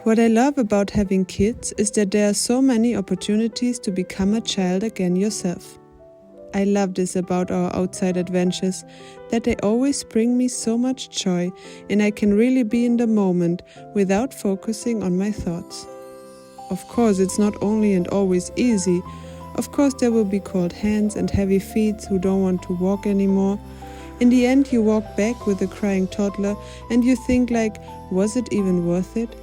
What I love about having kids is that there are so many opportunities to become a child again yourself. I love this about our outside adventures, that they always bring me so much joy and I can really be in the moment without focusing on my thoughts. Of course, it's not only and always easy. Of course, there will be cold hands and heavy feet who don't want to walk anymore. In the end, you walk back with a crying toddler and you think like, was it even worth it?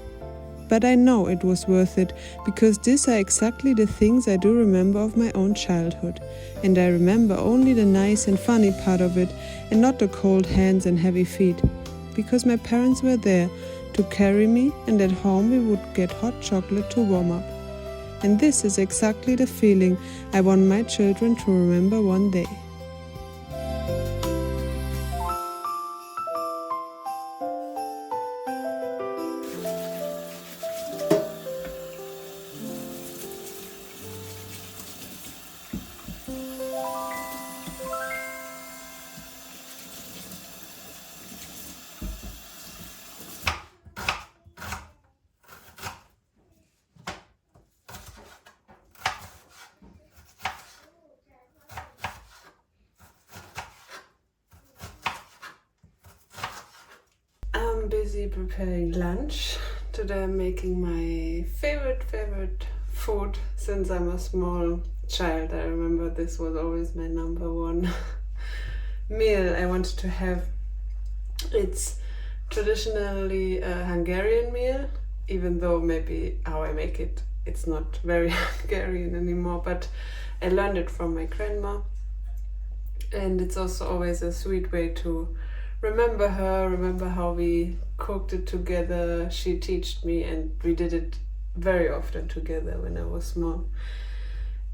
But I know it was worth it, because these are exactly the things I do remember of my own childhood. And I remember only the nice and funny part of it and not the cold hands and heavy feet. Because my parents were there to carry me, and at home we would get hot chocolate to warm up. And this is exactly the feeling I want my children to remember one day. I'm busy preparing lunch. Today I'm making my favorite food since I'm a small child. I remember this was always my number one meal I wanted to have. It's traditionally a Hungarian meal, even though maybe how I make it, it's not very Hungarian anymore, but I learned it from my grandma. And it's also always a sweet way to remember her, remember how we cooked it together. She taught me and we did it very often together when I was small.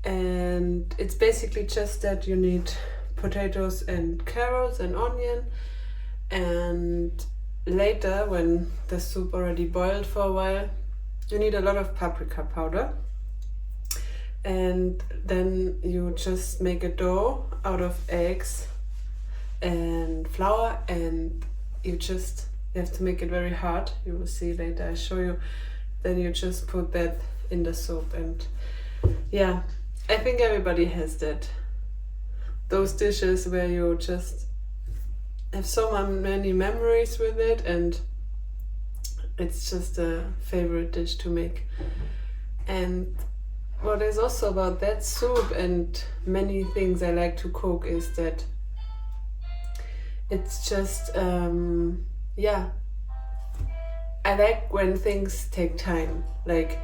And it's basically just that you need potatoes and carrots and onion, and later when the soup already boiled for a while, you need a lot of paprika powder. And then you just make a dough out of eggs and flour, and you have to make it very hard. You will see later, I show you. Then you just put that in the soup, and yeah, I think everybody has those dishes where you just have so many memories with it, and it's just a favorite dish to make. And what is also about that soup and many things I like to cook is that it's just, I like when things take time. Like,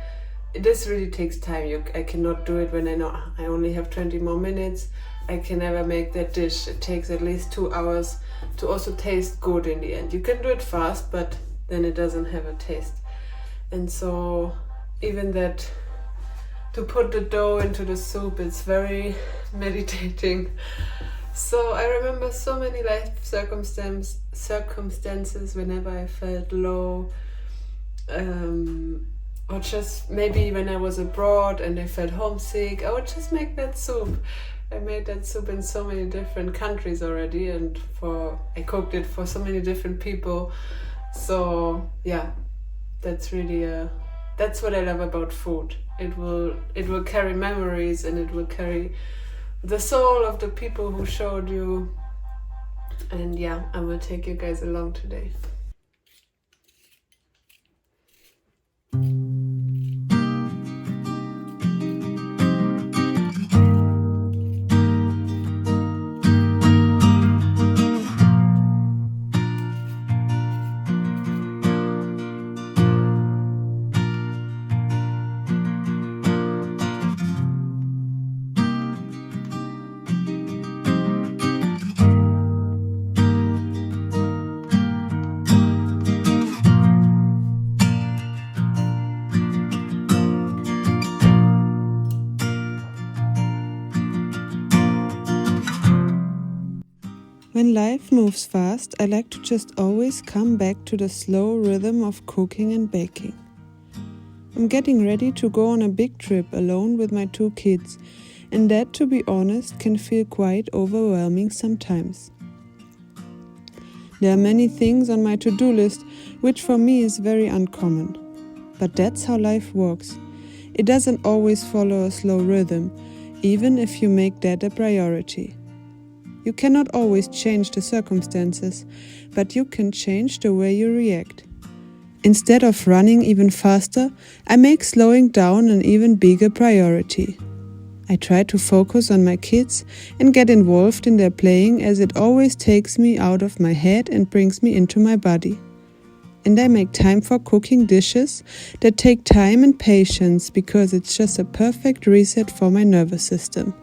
this really takes time. I cannot do it when I know I only have 20 more minutes. I can never make that dish. It takes at least 2 hours to also taste good in the end. You can do it fast, but then it doesn't have a taste. And so even that, to put the dough into the soup, it's very meditating. So I remember so many life circumstances whenever I felt low, or just maybe when I was abroad and I felt homesick, I would just make that soup. I made that soup in so many different countries already, and I cooked it for so many different people. So yeah, that's really that's what I love about food. It will carry memories, and it will carry the soul of the people who showed you. And yeah, I will take you guys along today. When life moves fast, I like to just always come back to the slow rhythm of cooking and baking. I'm getting ready to go on a big trip alone with my 2 kids, and that, to be honest, can feel quite overwhelming sometimes. There are many things on my to-do list, which for me is very uncommon. But that's how life works. It doesn't always follow a slow rhythm, even if you make that a priority. You cannot always change the circumstances, but you can change the way you react. Instead of running even faster, I make slowing down an even bigger priority. I try to focus on my kids and get involved in their playing, as it always takes me out of my head and brings me into my body. And I make time for cooking dishes that take time and patience, because it's just a perfect reset for my nervous system.